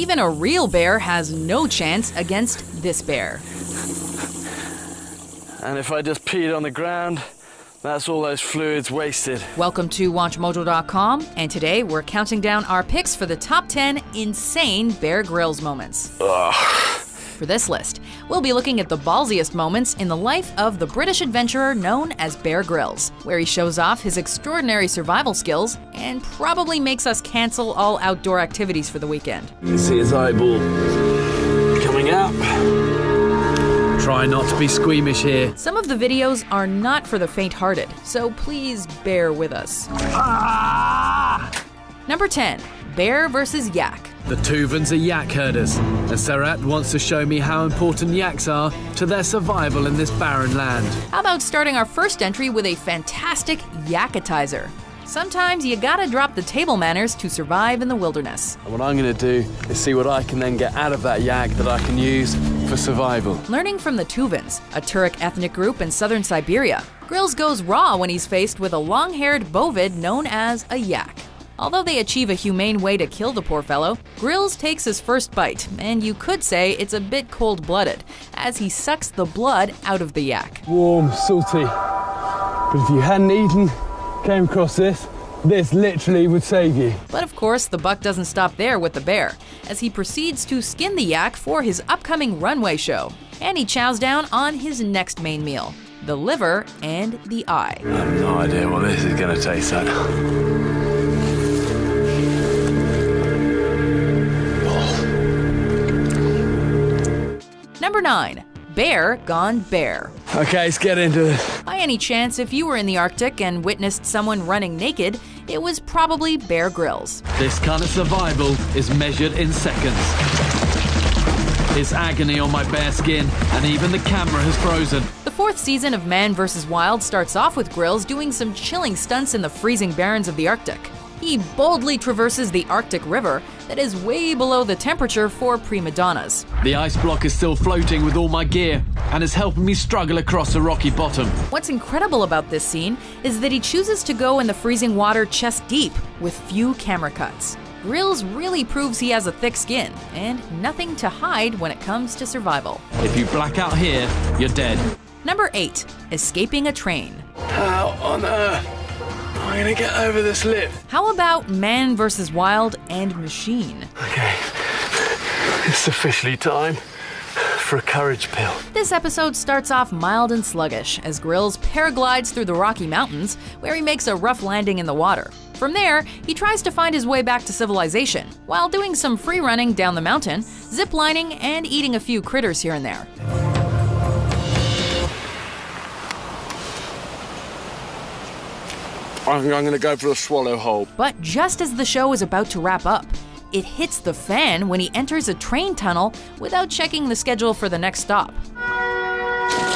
Even a real bear has no chance against this bear. And if I just peed on the ground, that's all those fluids wasted. Welcome to WatchMojo.com, and today we're counting down our picks for the top 10 insane Bear Grylls moments. Ugh. For this list, we'll be looking at the ballsiest moments in the life of the British adventurer known as Bear Grylls, where he shows off his extraordinary survival skills and probably makes us cancel all outdoor activities for the weekend. You can see his eyeball coming up. Try not to be squeamish here. Some of the videos are not for the faint-hearted, so please bear with us. Number 10. Bear vs. Yak. The Tuvans are yak herders, and Sarat wants to show me how important yaks are to their survival in this barren land. How about starting our first entry with a fantastic yakatizer? Sometimes you gotta drop the table manners to survive in the wilderness. And what I'm gonna do is see what I can then get out of that yak that I can use for survival. Learning from the Tuvans, a Turek ethnic group in southern Siberia, Grylls goes raw when he's faced with a long-haired bovid known as a yak. Although they achieve a humane way to kill the poor fellow, Grylls takes his first bite, and you could say it's a bit cold-blooded, as he sucks the blood out of the yak. Warm, salty. But if you hadn't eaten, came across this literally would save you. But of course, the buck doesn't stop there with the bear, as he proceeds to skin the yak for his upcoming runway show. And he chows down on his next main meal, the liver and the eye. I have no idea what this is gonna taste like. Number 9. Bear gone bare. Okay, let's get into this. By any chance, if you were in the Arctic and witnessed someone running naked, it was probably Bear Grylls. This kind of survival is measured in seconds. It's agony on my bare skin, and even the camera has frozen. The 4th season of Man vs. Wild starts off with Grylls doing some chilling stunts in the freezing barrens of the Arctic. He boldly traverses the Arctic River that is way below the temperature for prima donnas. The ice block is still floating with all my gear, and is helping me struggle across the rocky bottom. What's incredible about this scene is that he chooses to go in the freezing water chest deep with few camera cuts. Grylls really proves he has a thick skin and nothing to hide when it comes to survival. If you black out here, you're dead. Number 8. Escaping a train. How on earth am I gonna get over this lip? How about Man vs. Wild and Machine? Okay, it's officially time for a courage pill. This episode starts off mild and sluggish as Grylls paraglides through the Rocky Mountains, where he makes a rough landing in the water. From there, he tries to find his way back to civilization, while doing some free running down the mountain, ziplining, and eating a few critters here and there. I think I'm gonna go for a swallow hole. But just as the show is about to wrap up, it hits the fan when he enters a train tunnel without checking the schedule for the next stop.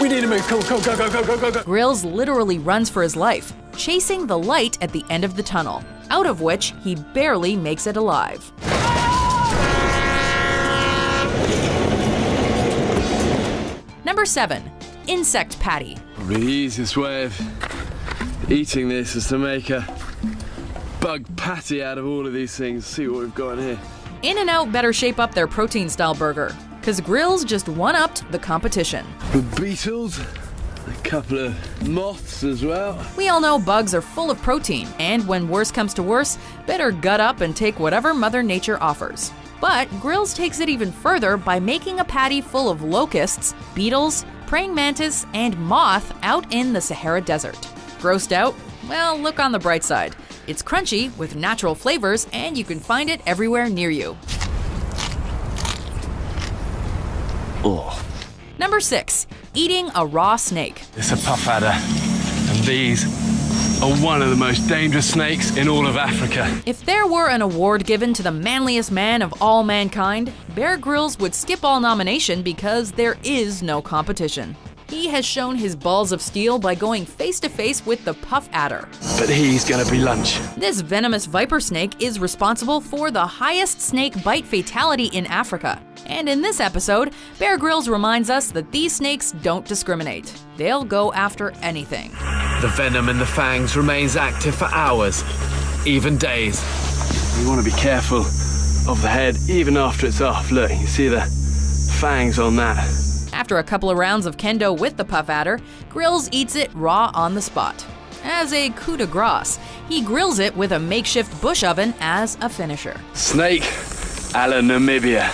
We need to move. Come on, go, go, go, go, go, go. Grylls literally runs for his life, chasing the light at the end of the tunnel, out of which he barely makes it alive. Number 7. Insect patty. The easiest way of eating this is to make a bug patty out of all of these things. See what we've got in here. In-N-Out better shape up their protein-style burger, because Grylls just one-upped the competition. The beetles, a couple of moths as well. We all know bugs are full of protein, and when worse comes to worse, better gut up and take whatever Mother Nature offers. But Grylls takes it even further by making a patty full of locusts, beetles, praying mantis, and moth out in the Sahara Desert. Grossed out? Well, look on the bright side. It's crunchy with natural flavors, and you can find it everywhere near you. Oh. Number 6. Eating a raw snake. It's a puff adder, and these are one of the most dangerous snakes in all of Africa. If there were an award given to the manliest man of all mankind, Bear Grylls would skip all nomination because there is no competition. He has shown his balls of steel by going face-to-face with the puff adder. But he's gonna be lunch. This venomous viper snake is responsible for the highest snake bite fatality in Africa. And in this episode, Bear Grylls reminds us that these snakes don't discriminate. They'll go after anything. The venom in the fangs remains active for hours, even days. You want to be careful of the head even after it's off. Look, you see the fangs on that. After a couple of rounds of kendo with the puff adder, Grylls eats it raw on the spot. As a coup de grace, he grills it with a makeshift bush oven as a finisher. Snake a la Namibia.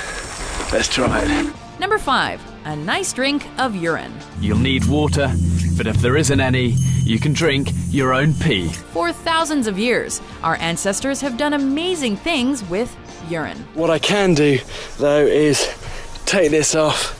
Let's try it. Number 5. A nice drink of urine. You'll need water, but if there isn't any, you can drink your own pee. For thousands of years, our ancestors have done amazing things with urine. What I can do, though, is take this off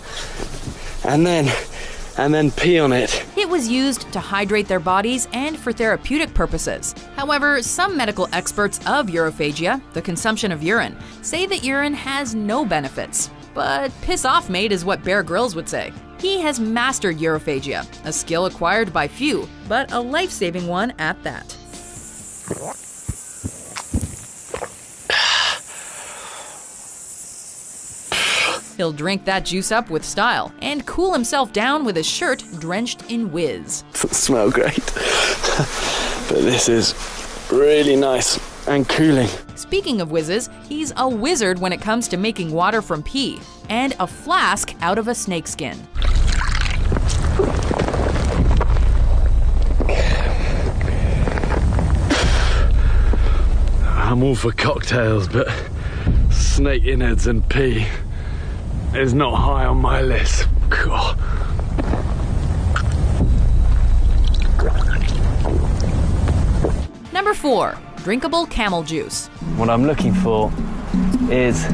and then pee on it. It was used to hydrate their bodies and for therapeutic purposes. However, some medical experts of urophagia, the consumption of urine, say that urine has no benefits. But piss off, mate, is what Bear Grylls would say. He has mastered urophagia, a skill acquired by few, but a life-saving one at that. He'll drink that juice up with style and cool himself down with his shirt drenched in whiz. Doesn't smell great, but this is really nice and cooling. Speaking of whizzes, he's a wizard when it comes to making water from pee and a flask out of a snakeskin. I'm all for cocktails, but snake innards and pee is not high on my list. God. Number 4. Drinkable camel juice. What I'm looking for is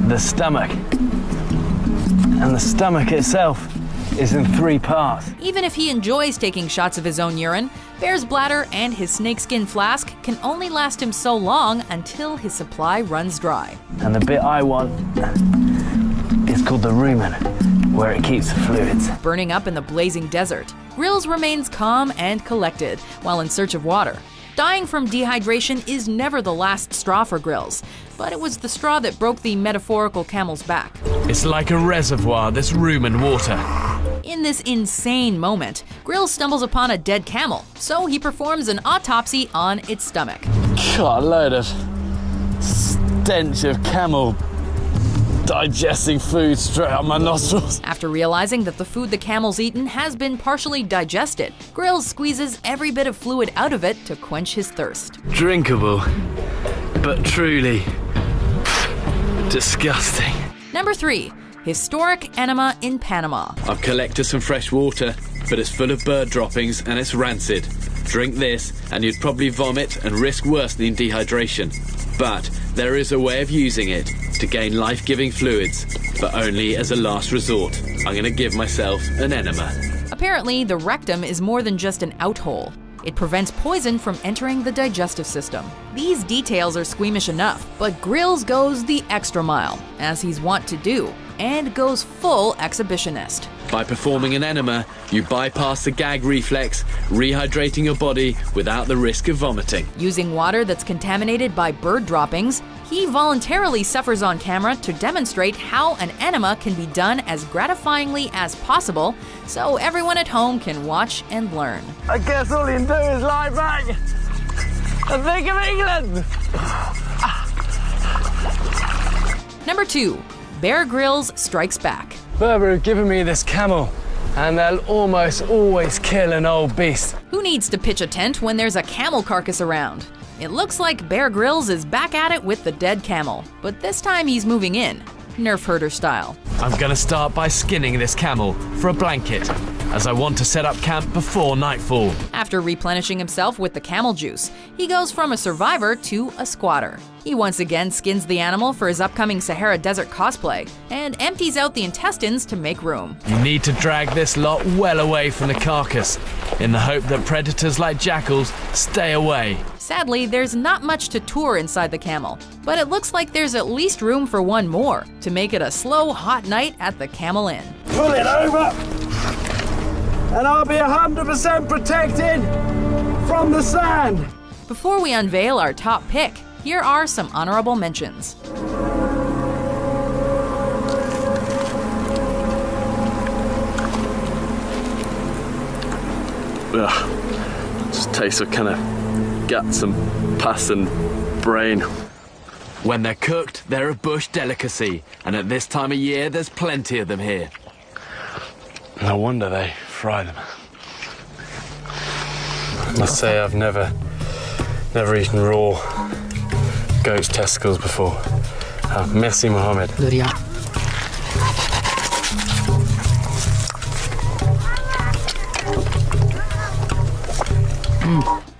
the stomach. And the stomach itself is in 3 parts. Even if he enjoys taking shots of his own urine, Bear's bladder and his snakeskin flask can only last him so long until his supply runs dry. And the bit I want is called the rumen, where it keeps the fluids. Burning up in the blazing desert, Grylls remains calm and collected while in search of water. Dying from dehydration is never the last straw for Grylls, but it was the straw that broke the metaphorical camel's back. It's like a reservoir, this rumen water. In this insane moment, Grylls stumbles upon a dead camel, so he performs an autopsy on its stomach. God, a load of stench of camel digesting food straight up my nostrils. After realizing that the food the camel's eaten has been partially digested, Grylls squeezes every bit of fluid out of it to quench his thirst. Drinkable, but truly disgusting. Number 3. Historic enema in Panama. I've collected some fresh water, but it's full of bird droppings and it's rancid. Drink this and you'd probably vomit and risk worse than dehydration. But there is a way of using it to gain life-giving fluids, but only as a last resort. I'm going to give myself an enema. Apparently, the rectum is more than just an outhole. It prevents poison from entering the digestive system. These details are squeamish enough, but Grylls goes the extra mile, as he's wont to do, and goes full exhibitionist. By performing an enema, you bypass the gag reflex, rehydrating your body without the risk of vomiting. Using water that's contaminated by bird droppings, he voluntarily suffers on camera to demonstrate how an enema can be done as gratifyingly as possible, so everyone at home can watch and learn. I guess all you can do is lie back and think of England. Number 2. Bear Grylls strikes back. Berber have given me this camel, and they'll almost always kill an old beast. Who needs to pitch a tent when there's a camel carcass around? It looks like Bear Grylls is back at it with the dead camel, but this time he's moving in, Nerf herder style. I'm going to start by skinning this camel for a blanket, as I want to set up camp before nightfall. After replenishing himself with the camel juice, he goes from a survivor to a squatter. He once again skins the animal for his upcoming Sahara Desert cosplay, and empties out the intestines to make room. You need to drag this lot well away from the carcass, in the hope that predators like jackals stay away. Sadly, there's not much to tour inside the camel, but it looks like there's at least room for one more, to make it a slow, hot night at the Camel Inn. Pull it over, and I'll be 100% protected from the sand. Before we unveil our top pick, here are some honorable mentions. Ugh. Just tastes of kind of guts and pus and brain. When they're cooked, they're a bush delicacy, and at this time of year, there's plenty of them here. No wonder they fry them. I must say I've never eaten raw goat's testicles before. Merci, Mohammed.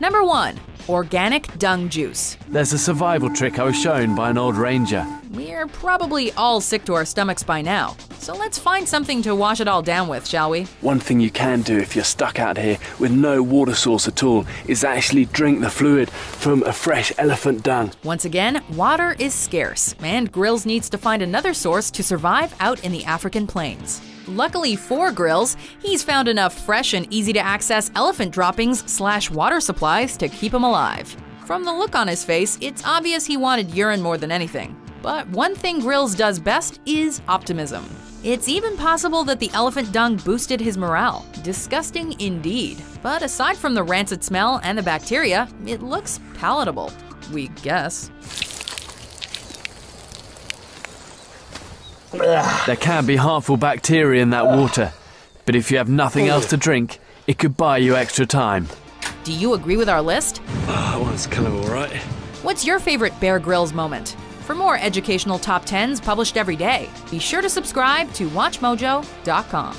Number 1. Organic dung juice. There's a survival trick I was shown by an old ranger. We're probably all sick to our stomachs by now, so let's find something to wash it all down with, shall we? One thing you can do if you're stuck out here with no water source at all is actually drink the fluid from a fresh elephant dung. Once again, water is scarce, and Grylls needs to find another source to survive out in the African plains. Luckily for Grylls, he's found enough fresh and easy-to-access elephant droppings/water supplies to keep him alive. From the look on his face, it's obvious he wanted urine more than anything. But one thing Grylls does best is optimism. It's even possible that the elephant dung boosted his morale. Disgusting indeed. But aside from the rancid smell and the bacteria, it looks palatable, we guess. There can be harmful bacteria in that water, but if you have nothing else to drink, it could buy you extra time. Do you agree with our list? That one's kind of alright. What's your favorite Bear Grylls moment? For more educational top 10s published every day, be sure to subscribe to WatchMojo.com.